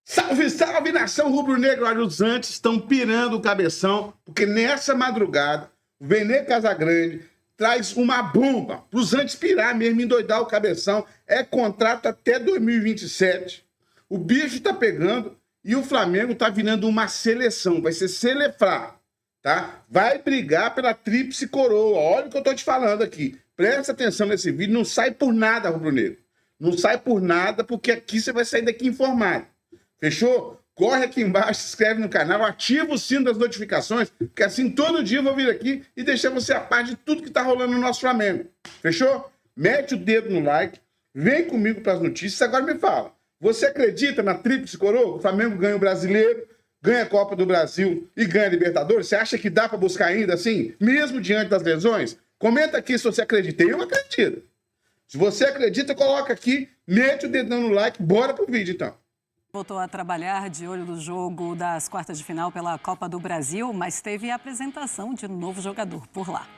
Salve, salve, nação rubro-negra! Os antes estão pirando o cabeção, porque nessa madrugada, o Vene Casagrande traz uma bomba para os antes pirar mesmo, endoidar o cabeção. É contrato até 2027. O bicho tá pegando e o Flamengo tá virando uma seleção. Vai ser Selefrá, tá? Vai brigar pela tríplice coroa. Olha o que eu tô te falando aqui. Presta atenção nesse vídeo. Não sai por nada, rubro-negro. Não sai por nada, porque aqui você vai sair daqui informado. Fechou? Corre aqui embaixo, se inscreve no canal, ativa o sino das notificações, porque assim todo dia eu vou vir aqui e deixar você a par de tudo que tá rolando no nosso Flamengo. Fechou? Mete o dedo no like, vem comigo para as notícias. Agora me fala, você acredita na tríplice coroa? O Flamengo ganha o Brasileiro, ganha a Copa do Brasil e ganha a Libertadores? Você acha que dá para buscar ainda assim, mesmo diante das lesões? Comenta aqui se você acredita. Eu acredito. Se você acredita, coloca aqui, mete o dedão no like, bora pro vídeo então. Voltou a trabalhar de olho no jogo das quartas de final pela Copa do Brasil, mas teve a apresentação de novo jogador por lá.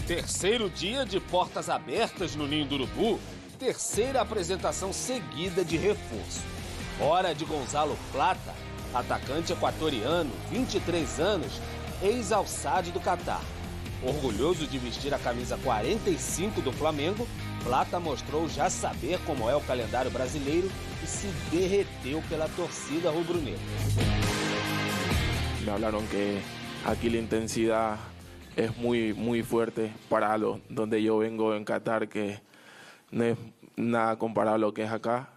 Terceiro dia de portas abertas no Ninho do Urubu, terceira apresentação seguida de reforço. Hora de Gonzalo Plata, atacante equatoriano, 23 anos, ex-Al-Sadd do Catar. Orgulhoso de vestir a camisa 45 do Flamengo, Plata mostrou já saber como é o calendário brasileiro e se derreteu pela torcida rubro-negra. Me hablaron que aquí la intensidad es muy fuerte para donde yo vengo en Qatar, que no es nada comparado a lo que es acá.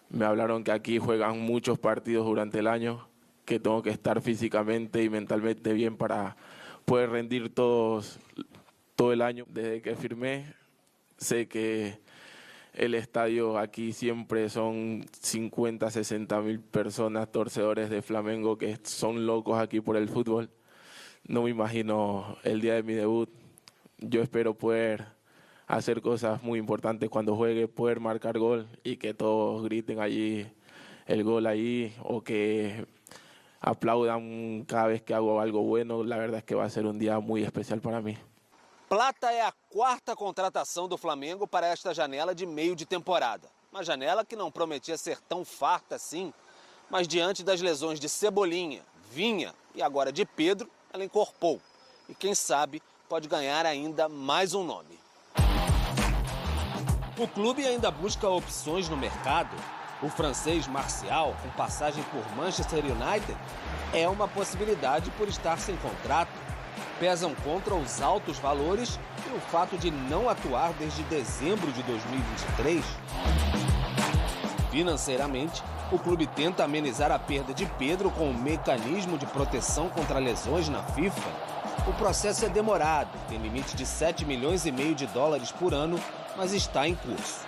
Me hablaron que aquí juegan muchos partidos durante el año, que tengo que estar físicamente y mentalmente bien para poder rendir todo el año. Desde que firmé, sé que el estadio aquí siempre son 50, 60 mil personas, torcedores de Flamengo, que son locos aquí por el fútbol. No me imagino el día de mi debut. Yo espero poder hacer cosas muy importantes cuando juegue, poder marcar gol y que todos griten allí el gol ahí o que aplaudan cada vez que hago algo bueno. La verdad es que va a ser un día muy especial para mí. Plata é a quarta contratação do Flamengo para esta janela de meio de temporada. Uma janela que não prometia ser tão farta assim, mas diante das lesões de Cebolinha, Vinha e agora de Pedro, ela encorpou. E quem sabe pode ganhar ainda mais um nome. O clube ainda busca opções no mercado. O francês Martial, com passagem por Manchester United, é uma possibilidade por estar sem contrato. Pesam contra os altos valores e o fato de não atuar desde dezembro de 2023. Financeiramente, o clube tenta amenizar a perda de Pedro com um mecanismo de proteção contra lesões na FIFA. O processo é demorado, tem limite de 7 milhões e meio de dólares por ano, mas está em curso.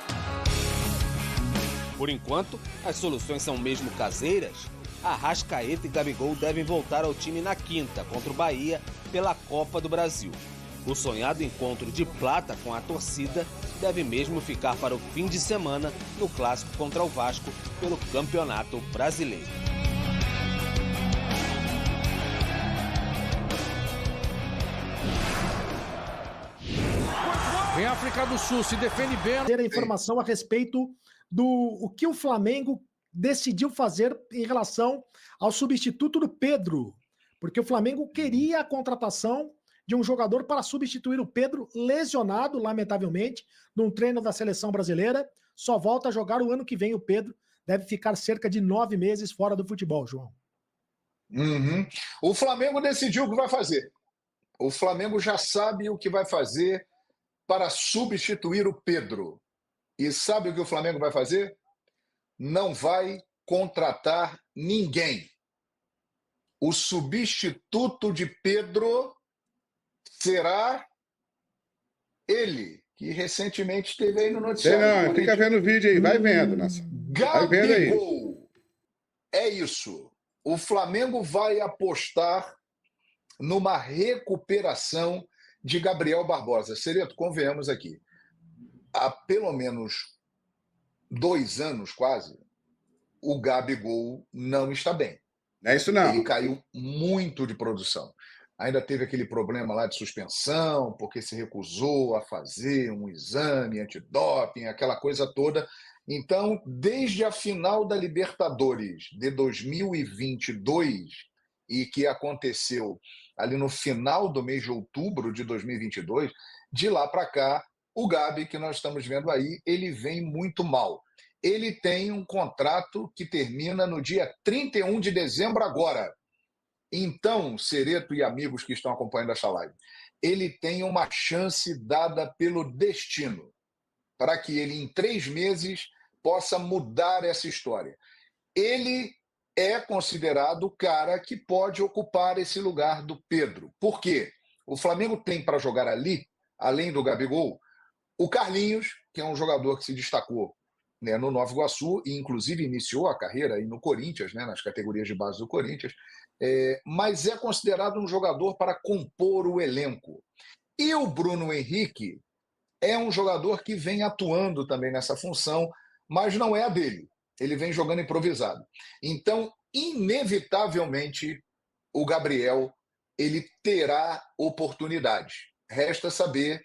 Por enquanto, as soluções são mesmo caseiras. Arrascaeta e Gabigol devem voltar ao time na quinta contra o Bahia pela Copa do Brasil. O sonhado encontro de Plata com a torcida deve mesmo ficar para o fim de semana no clássico contra o Vasco pelo Campeonato Brasileiro. Vem a África do Sul, se defende bem. Ter a informação a respeito do o que o Flamengo decidiu fazer em relação ao substituto do Pedro, porque o Flamengo queria a contratação de um jogador para substituir o Pedro, lesionado, lamentavelmente, num treino da seleção brasileira. Só volta a jogar o ano que vem o Pedro, deve ficar cerca de 9 meses fora do futebol, João. O Flamengo decidiu o que vai fazer. O Flamengo já sabe o que vai fazer para substituir o Pedro. E sabe o que o Flamengo vai fazer? Não vai contratar ninguém. O substituto de Pedro será ele, que recentemente esteve aí no noticiário. Não, fica vendo o vídeo aí, vai vendo, nação. Vai vendo aí. Gabigol. É isso. O Flamengo vai apostar numa recuperação de Gabriel Barbosa. Sereto, convenhamos aqui. Há pelo menos 2 anos, quase, o Gabigol não está bem. Não é isso não. Ele caiu muito de produção. ainda teve aquele problema lá de suspensão, porque se recusou a fazer um exame antidoping, aquela coisa toda. Então, desde a final da Libertadores de 2022, e que aconteceu ali no final do mês de outubro de 2022, de lá para cá, o Gabi, que nós estamos vendo aí, ele vem muito mal. Ele tem um contrato que termina no dia 31 de dezembro agora. Então, Cereto e amigos que estão acompanhando essa live, ele tem uma chance dada pelo destino para que ele, em 3 meses, possa mudar essa história. Ele é considerado o cara que pode ocupar esse lugar do Pedro. Por quê? O Flamengo tem para jogar ali, além do Gabigol, o Carlinhos, que é um jogador que se destacou, né, no Nova Iguaçu e, inclusive, iniciou a carreira aí no Corinthians, né, nas categorias de base do Corinthians, mas é considerado um jogador para compor o elenco. E o Bruno Henrique é um jogador que vem atuando também nessa função, mas não é a dele. Ele vem jogando improvisado. Então, inevitavelmente, o Gabriel ele terá oportunidade. Resta saber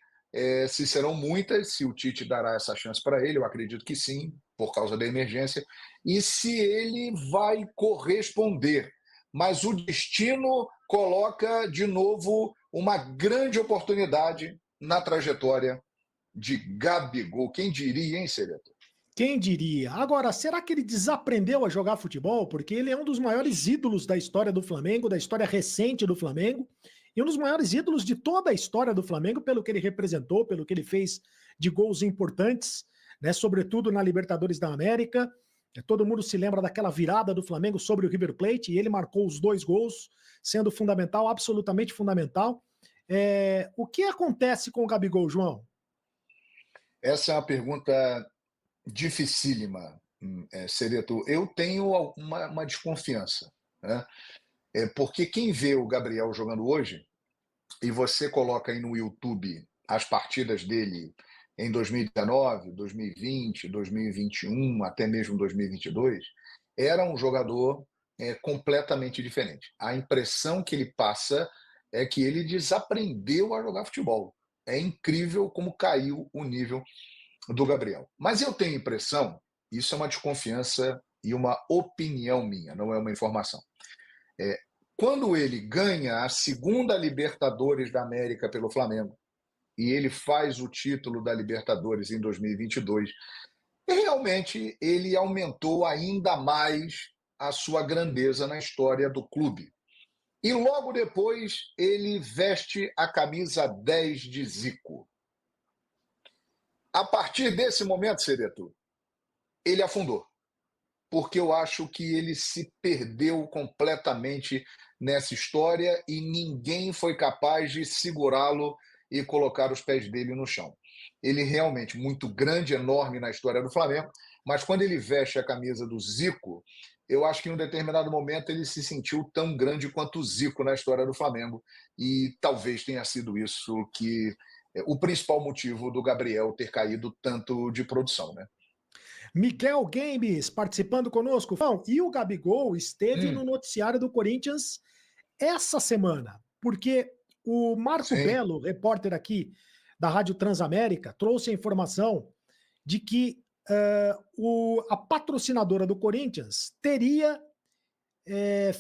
se serão muitas, se o Tite dará essa chance para ele, eu acredito que sim, por causa da emergência, e se ele vai corresponder. Mas o destino coloca, de novo, uma grande oportunidade na trajetória de Gabigol. Quem diria, hein, Cereto? Quem diria? Agora, será que ele desaprendeu a jogar futebol? Porque ele é um dos maiores ídolos da história do Flamengo, da história recente do Flamengo, e um dos maiores ídolos de toda a história do Flamengo, pelo que ele representou, pelo que ele fez de gols importantes, né, sobretudo na Libertadores da América. Todo mundo se lembra daquela virada do Flamengo sobre o River Plate, e ele marcou os 2 gols, sendo fundamental, absolutamente fundamental. O que acontece com o Gabigol, João? Essa é uma pergunta dificílima, Cereto. Eu tenho uma desconfiança, né? Porque quem vê o Gabriel jogando hoje, e você coloca aí no YouTube as partidas dele em 2019, 2020, 2021, até mesmo 2022, era um jogador completamente diferente. A impressão que ele passa é que ele desaprendeu a jogar futebol. É incrível como caiu o nível do Gabriel. Mas eu tenho a impressão, isso é uma desconfiança e uma opinião minha, não é uma informação. Quando ele ganha a 2ª Libertadores da América pelo Flamengo, e ele faz o título da Libertadores em 2022, realmente ele aumentou ainda mais a sua grandeza na história do clube. E logo depois ele veste a camisa 10 de Zico. A partir desse momento, Cereto, ele afundou. Porque eu acho que ele se perdeu completamente nessa história e ninguém foi capaz de segurá-lo e colocar os pés dele no chão. Ele realmente muito grande, enorme na história do Flamengo, mas quando ele veste a camisa do Zico, eu acho que em um determinado momento ele se sentiu tão grande quanto o Zico na história do Flamengo, e talvez tenha sido isso que o principal motivo do Gabriel ter caído tanto de produção, né? Miquel Games participando conosco. E o Gabigol esteve no noticiário do Corinthians essa semana, porque o Marco Belo, repórter aqui da Rádio Transamérica, trouxe a informação de que a patrocinadora do Corinthians teria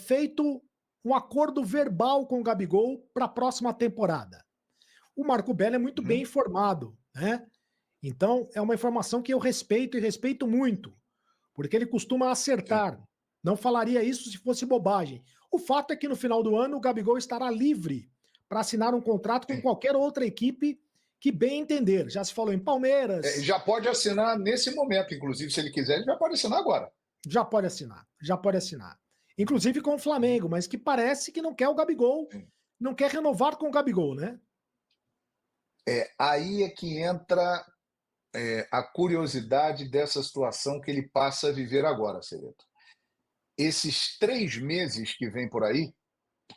feito um acordo verbal com o Gabigol para a próxima temporada. O Marco Belo é muito bem informado, né? Então, é uma informação que eu respeito e respeito muito, porque ele costuma acertar. Não falaria isso se fosse bobagem. O fato é que no final do ano o Gabigol estará livre para assinar um contrato com qualquer outra equipe que bem entender. Já se falou em Palmeiras. Já pode assinar nesse momento, inclusive, se ele quiser, ele já pode assinar agora. Já pode assinar. Inclusive com o Flamengo, mas que parece que não quer o Gabigol, não quer renovar com o Gabigol, né? Aí é que entra a curiosidade dessa situação que ele passa a viver agora, Cereto. Esses 3 meses que vem por aí,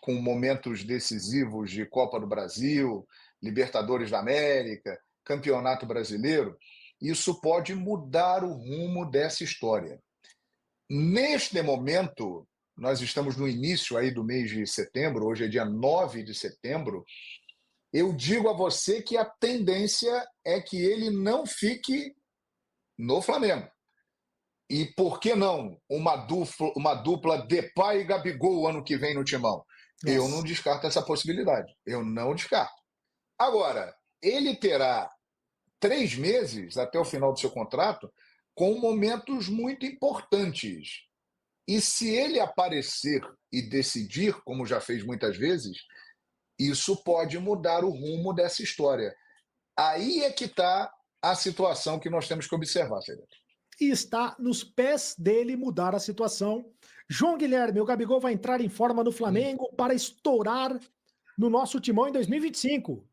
com momentos decisivos de Copa do Brasil, Libertadores da América, Campeonato Brasileiro, isso pode mudar o rumo dessa história. Neste momento, nós estamos no início aí do mês de setembro, hoje é dia 9 de setembro, eu digo a você que a tendência é que ele não fique no Flamengo. E por que não uma dupla Depay e Gabigol ano que vem no Timão? Nossa. Eu não descarto essa possibilidade. Eu não descarto. Agora, ele terá 3 meses até o final do seu contrato com momentos muito importantes. E se ele aparecer e decidir, como já fez muitas vezes, isso pode mudar o rumo dessa história. Aí é que está a situação que nós temos que observar, Sérgio. E está nos pés dele mudar a situação. João Guilherme, o Gabigol vai entrar em forma no Flamengo para estourar no nosso Timão em 2025.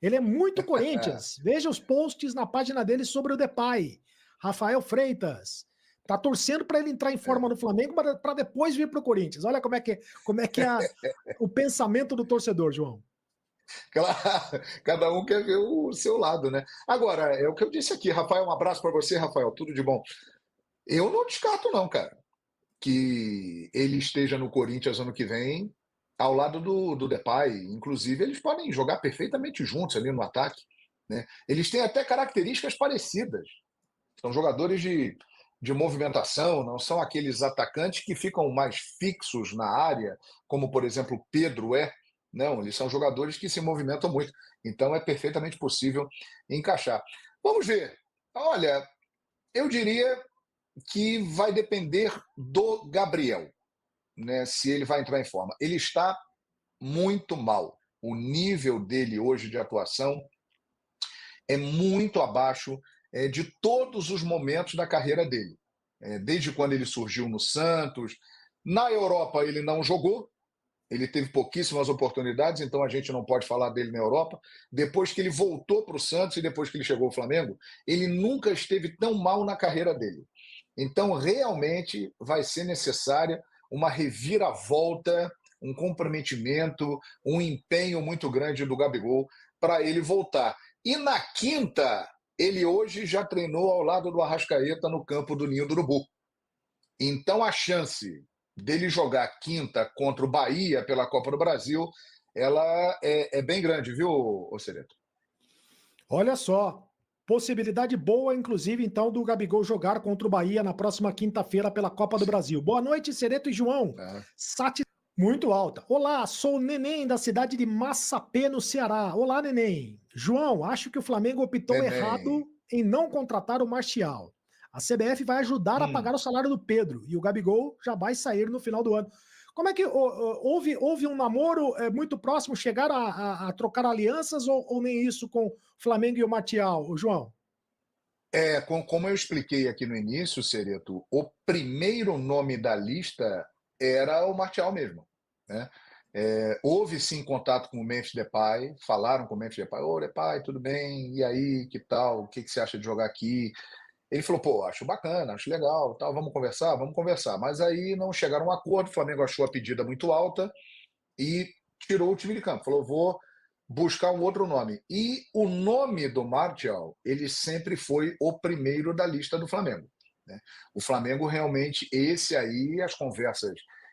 Ele é muito Corinthians. Veja os posts na página dele sobre o Depay. Rafael Freitas tá torcendo para ele entrar em forma no Flamengo para depois vir para o Corinthians. Olha como é que é o pensamento do torcedor, João. Claro, cada um quer ver o seu lado, né? Agora, é o que eu disse aqui, Rafael, um abraço para você, Rafael, tudo de bom. Eu não descarto não, cara, que ele esteja no Corinthians ano que vem, ao lado do Depay. Inclusive, eles podem jogar perfeitamente juntos ali no ataque, né? Eles têm até características parecidas. São jogadores de movimentação, não são aqueles atacantes que ficam mais fixos na área, como, por exemplo, o Pedro é. Não, eles são jogadores que se movimentam muito. Então, é perfeitamente possível encaixar. Vamos ver. Olha, eu diria que vai depender do Gabriel, né, se ele vai entrar em forma. Ele está muito mal. O nível dele hoje de atuação é muito abaixo de todos os momentos da carreira dele. Desde quando ele surgiu no Santos. Na Europa ele não jogou, ele teve pouquíssimas oportunidades, então a gente não pode falar dele na Europa. Depois que ele voltou para o Santos e depois que ele chegou ao Flamengo, ele nunca esteve tão mal na carreira dele. Então, realmente, vai ser necessária uma reviravolta, um comprometimento, um empenho muito grande do Gabigol para ele voltar. E na quinta, ele hoje já treinou ao lado do Arrascaeta no campo do Ninho do Urubu. Então, a chance dele jogar quinta contra o Bahia pela Copa do Brasil, ela é bem grande, viu, Cereto? Olha só, possibilidade boa, inclusive, então, do Gabigol jogar contra o Bahia na próxima quinta-feira pela Copa do Brasil. Boa noite, Cereto e João. Muito alta. Olá, sou o Neném da cidade de Massapê, no Ceará. Olá, Neném. João, acho que o Flamengo optou errado em não contratar o Martial. A CBF vai ajudar a pagar o salário do Pedro e o Gabigol já vai sair no final do ano. Como é que houve um namoro muito próximo? Chegaram a trocar alianças ou nem isso com o Flamengo e o Martial, João? Como eu expliquei aqui no início, Cereto, o primeiro nome da lista era o Martial mesmo, né? Houve sim contato com o Memphis Depay, falaram com o Memphis Depay, ô Depay, tudo bem? E aí, que tal? O que você acha de jogar aqui? Ele falou, pô, acho bacana, acho legal, tal, vamos conversar. Mas aí não chegaram a um acordo, o Flamengo achou a pedida muito alta e tirou o time de campo. Falou, vou buscar um outro nome. E o nome do Martial, ele sempre foi o primeiro da lista do Flamengo, né? O Flamengo realmente, esse aí, as conversas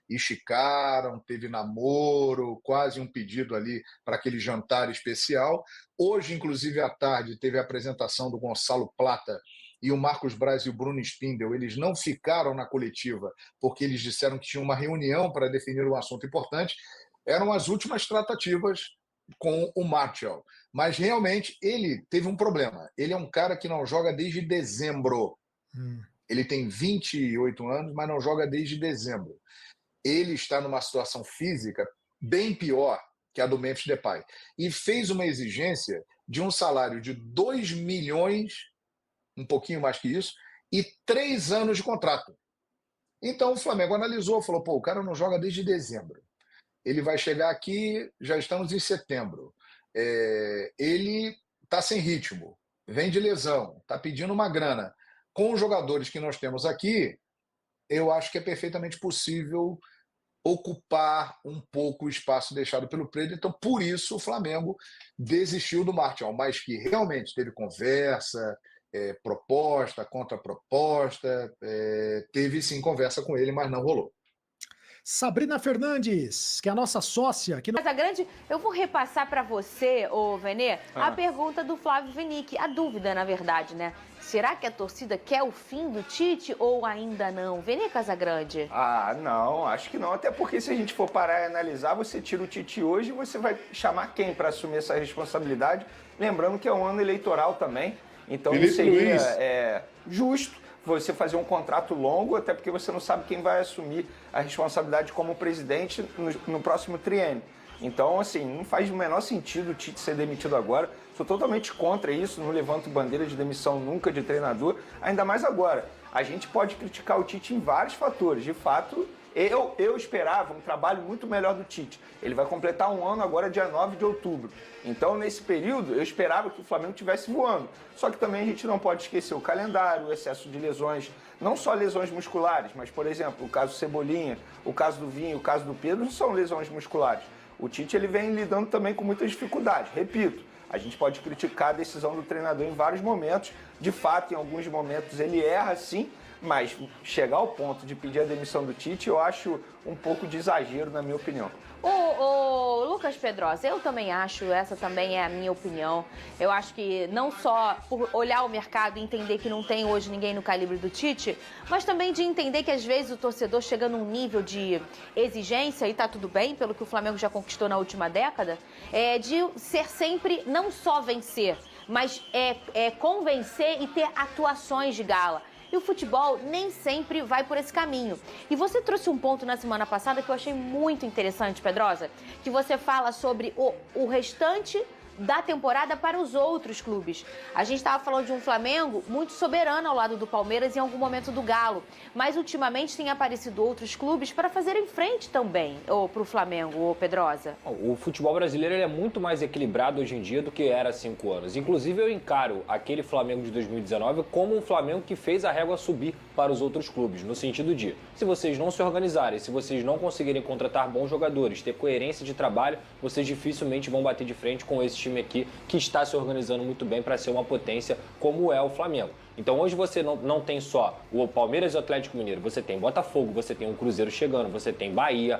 esticaram, teve namoro, quase um pedido ali para aquele jantar especial. Hoje, inclusive, à tarde, teve a apresentação do Gonçalo Plata e o Marcos Braz e o Bruno Spindel. Eles não ficaram na coletiva porque eles disseram que tinha uma reunião para definir um assunto importante. Eram as últimas tratativas com o Martial. Mas, realmente, ele teve um problema. Ele é um cara que não joga desde dezembro. Ele tem 28 anos, mas não joga desde dezembro. Ele está numa situação física bem pior que a do Memphis Depay. E fez uma exigência de um salário de 2 milhões, um pouquinho mais que isso, e 3 anos de contrato. Então o Flamengo analisou, falou, pô, o cara não joga desde dezembro. Ele vai chegar aqui, já estamos em setembro. Ele está sem ritmo, vem de lesão, está pedindo uma grana. Com os jogadores que nós temos aqui, eu acho que é perfeitamente possível ocupar um pouco o espaço deixado pelo Pedro. Então, por isso, o Flamengo desistiu do Martial, mas que realmente teve conversa, proposta, contraproposta, teve sim conversa com ele, mas não rolou. Sabrina Fernandes, que é a nossa sócia. Que... Casagrande, eu vou repassar para você, ô Venê, a pergunta do Flávio Vinick. A dúvida, na verdade, né? Será que a torcida quer o fim do Tite ou ainda não? Venê Casagrande. Ah, não, acho que não. Até porque se a gente for parar e analisar, você tira o Tite hoje e você vai chamar quem para assumir essa responsabilidade? Lembrando que é um ano eleitoral também. Então não seria justo você fazer um contrato longo, até porque você não sabe quem vai assumir a responsabilidade como presidente no próximo triênio. Então, assim, não faz o menor sentido o Tite ser demitido agora. Sou totalmente contra isso, não levanto bandeira de demissão nunca de treinador, ainda mais agora. A gente pode criticar o Tite em vários fatores. De fato, eu esperava um trabalho muito melhor do Tite. Ele vai completar um ano agora, dia 9 de outubro. Então, nesse período, eu esperava que o Flamengo estivesse voando. Só que também a gente não pode esquecer o calendário, o excesso de lesões, não só lesões musculares, mas, por exemplo, o caso do Cebolinha, o caso do Vinho, o caso do Pedro, não são lesões musculares. O Tite ele vem lidando também com muitas dificuldades. Repito, a gente pode criticar a decisão do treinador em vários momentos. De fato, em alguns momentos ele erra sim, mas chegar ao ponto de pedir a demissão do Tite, eu acho um pouco de exagero, na minha opinião. Ô, Lucas Pedrosa, eu também acho, essa também é a minha opinião. Eu acho que não só por olhar o mercado e entender que não tem hoje ninguém no calibre do Tite, mas também de entender que às vezes o torcedor chega num nível de exigência, e tá tudo bem, pelo que o Flamengo já conquistou na última década, de ser sempre não só vencer, mas convencer e ter atuações de gala. E o futebol nem sempre vai por esse caminho. E você trouxe um ponto na semana passada que eu achei muito interessante, Pedrosa, que você fala sobre o restante da temporada para os outros clubes. A gente estava falando de um Flamengo muito soberano ao lado do Palmeiras e em algum momento do Galo, mas ultimamente tem aparecido outros clubes para fazerem frente também para o Flamengo, Pedrosa. O futebol brasileiro ele é muito mais equilibrado hoje em dia do que era há 5 anos. Inclusive eu encaro aquele Flamengo de 2019 como um Flamengo que fez a régua subir para os outros clubes, no sentido de, se vocês não se organizarem, se vocês não conseguirem contratar bons jogadores, ter coerência de trabalho, vocês dificilmente vão bater de frente com esse time aqui que está se organizando muito bem para ser uma potência como é o Flamengo. Então hoje você não tem só o Palmeiras e o Atlético Mineiro, você tem Botafogo, você tem um Cruzeiro chegando, você tem Bahia,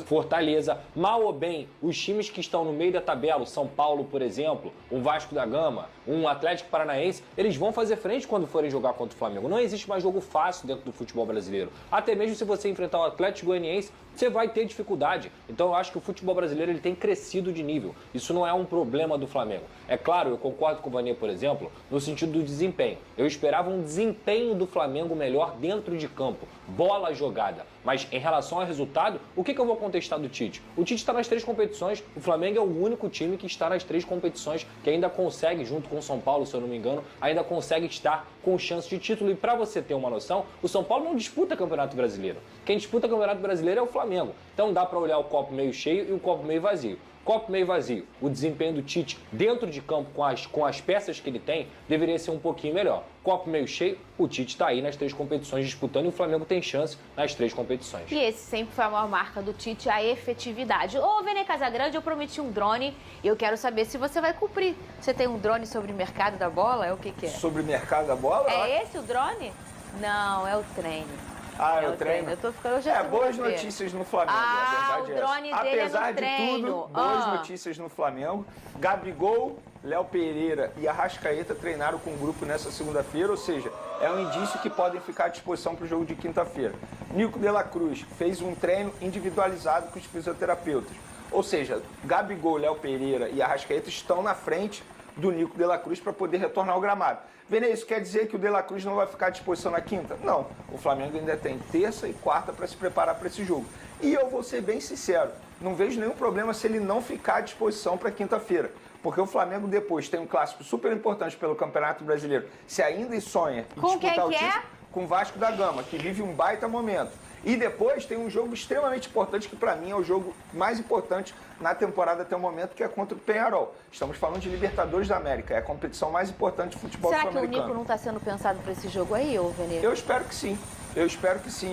Fortaleza. Mal ou bem, os times que estão no meio da tabela, o São Paulo, por exemplo, o Vasco da Gama, um Atlético Paranaense, eles vão fazer frente quando forem jogar contra o Flamengo. Não existe mais jogo fácil dentro do futebol brasileiro. Até mesmo se você enfrentar o Atlético Goianiense, você vai ter dificuldade. Então eu acho que o futebol brasileiro ele tem crescido de nível. Isso não é um problema do Flamengo. É claro, eu concordo com o Vanê, por exemplo, no sentido do desempenho. Eu esperava um desempenho do Flamengo melhor dentro de campo, bola jogada. Mas em relação ao resultado, o que eu vou contestar do Tite? O Tite está nas 3 competições, o Flamengo é o único time que está nas 3 competições, que ainda consegue, junto com o São Paulo, se eu não me engano, ainda consegue estar com chance de título. E para você ter uma noção, o São Paulo não disputa Campeonato Brasileiro. Quem disputa Campeonato Brasileiro é o Flamengo. Então dá para olhar o copo meio cheio e o copo meio vazio. Copo meio vazio, o desempenho do Tite dentro de campo com as peças que ele tem deveria ser um pouquinho melhor. Copo meio cheio, o Tite está aí nas 3 competições disputando e o Flamengo tem chance nas 3 competições. E esse sempre foi a maior marca do Tite, a efetividade. Ô, Venê Casagrande, eu prometi um drone e eu quero saber se você vai cumprir. Você tem um drone sobre o mercado da bola? É o que é? Sobre o mercado da bola? É esse o drone? Não, é o treino. Ah, é o treino? Eu tô ficando boas notícias no Flamengo, a verdade o drone é dele apesar é no treino. de tudo, boas notícias no Flamengo. Gabigol, Léo Pereira e Arrascaeta treinaram com o grupo nessa segunda-feira, ou seja, é um indício que podem ficar à disposição para o jogo de quinta-feira. Nico de la Cruz fez um treino individualizado com os fisioterapeutas. Ou seja, Gabigol, Léo Pereira e Arrascaeta estão na frente do Nico de la Cruz para poder retornar ao gramado. Venê, isso quer dizer que o de la Cruz não vai ficar à disposição na quinta? Não. O Flamengo ainda tem terça e quarta para se preparar para esse jogo. E eu vou ser bem sincero, não vejo nenhum problema se ele não ficar à disposição para quinta-feira. Porque o Flamengo depois tem um clássico super importante pelo Campeonato Brasileiro. Se ainda sonha em disputar o título com o Vasco da Gama, que vive um baita momento. E depois tem um jogo extremamente importante, que para mim é o jogo mais importante na temporada até o momento, que é contra o Peñarol. Estamos falando de Libertadores da América, é a competição mais importante de futebol sul-americano. Será que o Nico não está sendo pensado para esse jogo aí, ô Venê? Eu espero que sim,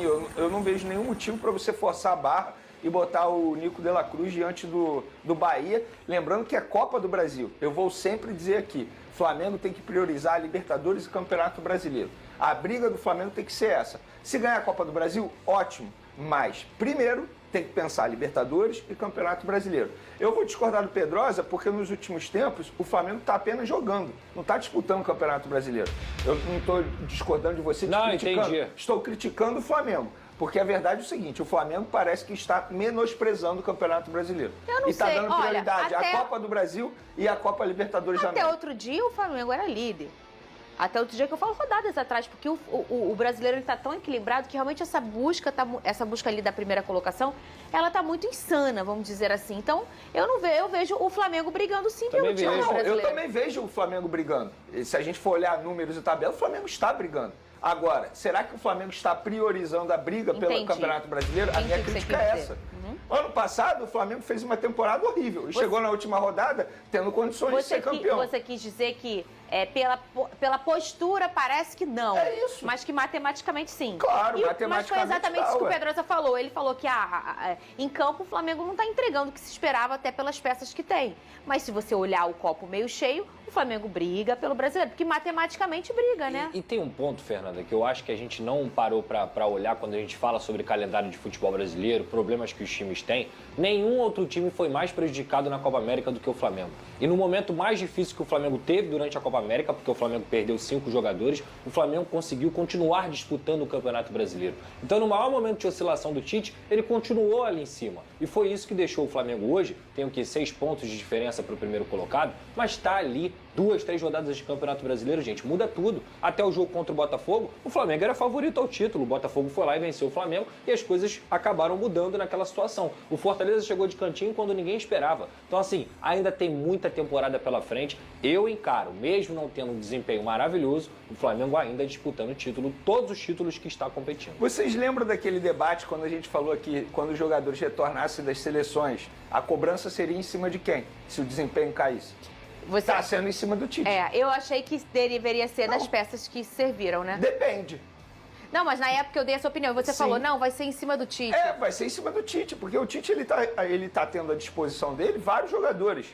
eu não vejo nenhum motivo para você forçar a barra e botar o Nico de la Cruz diante do Bahia. Lembrando que é Copa do Brasil. Eu vou sempre dizer aqui, Flamengo tem que priorizar a Libertadores e o Campeonato Brasileiro. A briga do Flamengo tem que ser essa. Se ganhar a Copa do Brasil, ótimo. Mas, primeiro, tem que pensar Libertadores e Campeonato Brasileiro. Eu vou discordar do Pedrosa porque nos últimos tempos o Flamengo está apenas jogando, não está disputando o Campeonato Brasileiro. Eu não estou discordando de você, Entendi. Estou criticando o Flamengo. Porque a verdade é o seguinte, o Flamengo parece que está menosprezando o Campeonato Brasileiro. Eu não e está sei. dando prioridade Olha, à Copa do Brasil e à Copa Libertadores da Até América. outro dia o Flamengo era líder. Até outro dia que eu falo rodadas atrás, porque o brasileiro está tão equilibrado que realmente essa busca ali da primeira colocação, ela está muito insana, vamos dizer assim. Então, eu vejo o Flamengo brigando sim pelo título brasileiro. Eu também vejo o Flamengo brigando. E se a gente for olhar números e tabela, o Flamengo está brigando. Agora, será que o Flamengo está priorizando a briga pelo Campeonato Brasileiro? A minha crítica é essa. Ano passado, o Flamengo fez uma temporada horrível e chegou na última rodada tendo condições de ser campeão. Você quis dizer que pela postura parece que não. É isso. Mas que matematicamente sim. Claro, matematicamente mas foi exatamente tá, isso que o ué. Pedrosa falou. Ele falou que em campo o Flamengo não está entregando o que se esperava até pelas peças que tem. Mas se você olhar o copo meio cheio, o Flamengo briga pelo brasileiro, porque matematicamente briga, né? E tem um ponto, Fernanda, que eu acho que a gente não parou para olhar quando a gente fala sobre calendário de futebol brasileiro, problemas que os times têm. Nenhum outro time foi mais prejudicado na Copa América do que o Flamengo. E no momento mais difícil que o Flamengo teve durante a Copa América, porque o Flamengo perdeu 5 jogadores, o Flamengo conseguiu continuar disputando o Campeonato Brasileiro. Então, no maior momento de oscilação do Tite, ele continuou ali em cima. E foi isso que deixou o Flamengo hoje, tem o quê? 6 pontos de diferença para o primeiro colocado, mas está ali 2, 3 rodadas de Campeonato Brasileiro, gente, muda tudo. Até o jogo contra o Botafogo, o Flamengo era favorito ao título, o Botafogo foi lá e venceu o Flamengo e as coisas acabaram mudando naquela situação. O Fortaleza chegou de cantinho quando ninguém esperava. Então, assim, ainda tem muita temporada pela frente. Eu encaro, mesmo não tendo um desempenho maravilhoso, o Flamengo ainda disputando o título, todos os títulos que está competindo. Vocês lembram daquele debate quando a gente falou que quando os jogadores retornassem das seleções, a cobrança seria em cima de quem? Se o desempenho caísse? Está sendo em cima do Tite. Eu achei que deveria ser das peças que serviram, né? Depende. Não, mas na época eu dei essa opinião. Você falou, não, vai ser em cima do Tite. Vai ser em cima do Tite, porque o Tite ele tá tendo à disposição dele vários jogadores.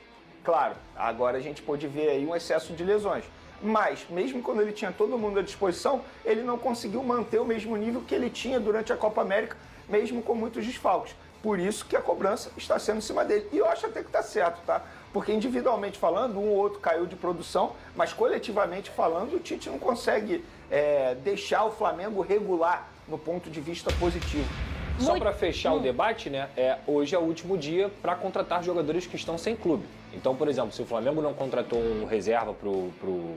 Claro, agora a gente pôde ver aí um excesso de lesões. Mas, mesmo quando ele tinha todo mundo à disposição, ele não conseguiu manter o mesmo nível que ele tinha durante a Copa América, mesmo com muitos desfalques. Por isso que a cobrança está sendo em cima dele. E eu acho até que está certo, tá? Porque individualmente falando, um ou outro caiu de produção, mas coletivamente falando, o Tite não consegue deixar o Flamengo regular no ponto de vista positivo. Só para fechar o debate, né? Hoje é o último dia para contratar jogadores que estão sem clube. Então, por exemplo, se o Flamengo não contratou um reserva pro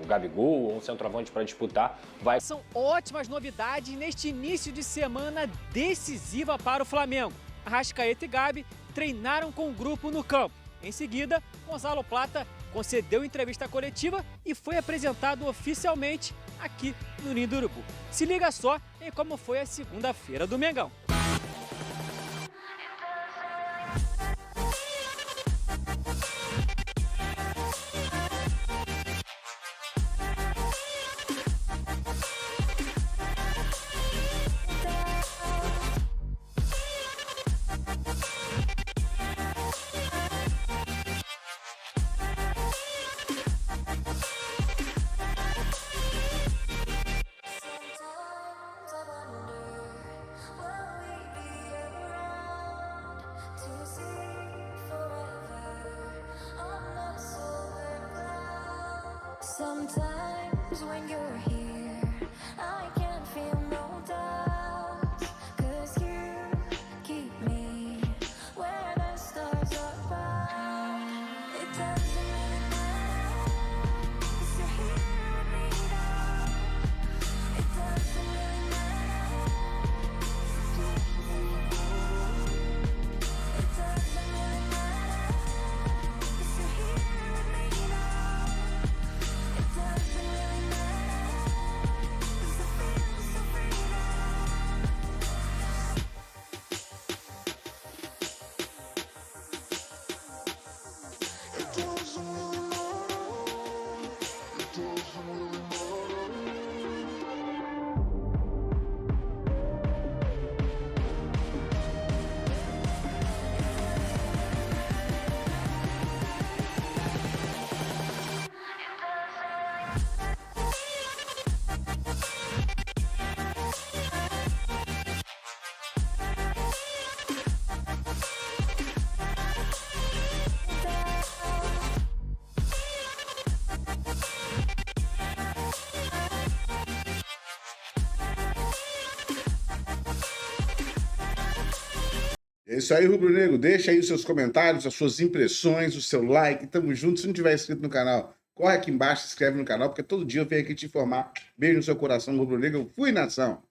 Gabigol ou um centroavante para disputar, vai... São ótimas novidades neste início de semana decisiva para o Flamengo. Arrascaeta e Gabi treinaram com o grupo no campo. Em seguida, Gonzalo Plata concedeu entrevista coletiva e foi apresentado oficialmente aqui no Ninho do Urubu. Se liga só em como foi a segunda-feira do Mengão. Sometimes when you're here, I can't feel no doubt, 'cause you keep me where the stars are found. It doesn't really matter, 'cause you're here with me now. It doesn't really matter, it doesn't really matter, 'cause you're here with me now. It doesn't really matter, 'cause I feel É isso aí, Rubro Negro. Deixa aí os seus comentários, as suas impressões, o seu like. Tamo junto. Se não tiver inscrito no canal, corre aqui embaixo, se inscreve no canal, porque todo dia eu venho aqui te informar. Beijo no seu coração, Rubro Negro. Fui, nação!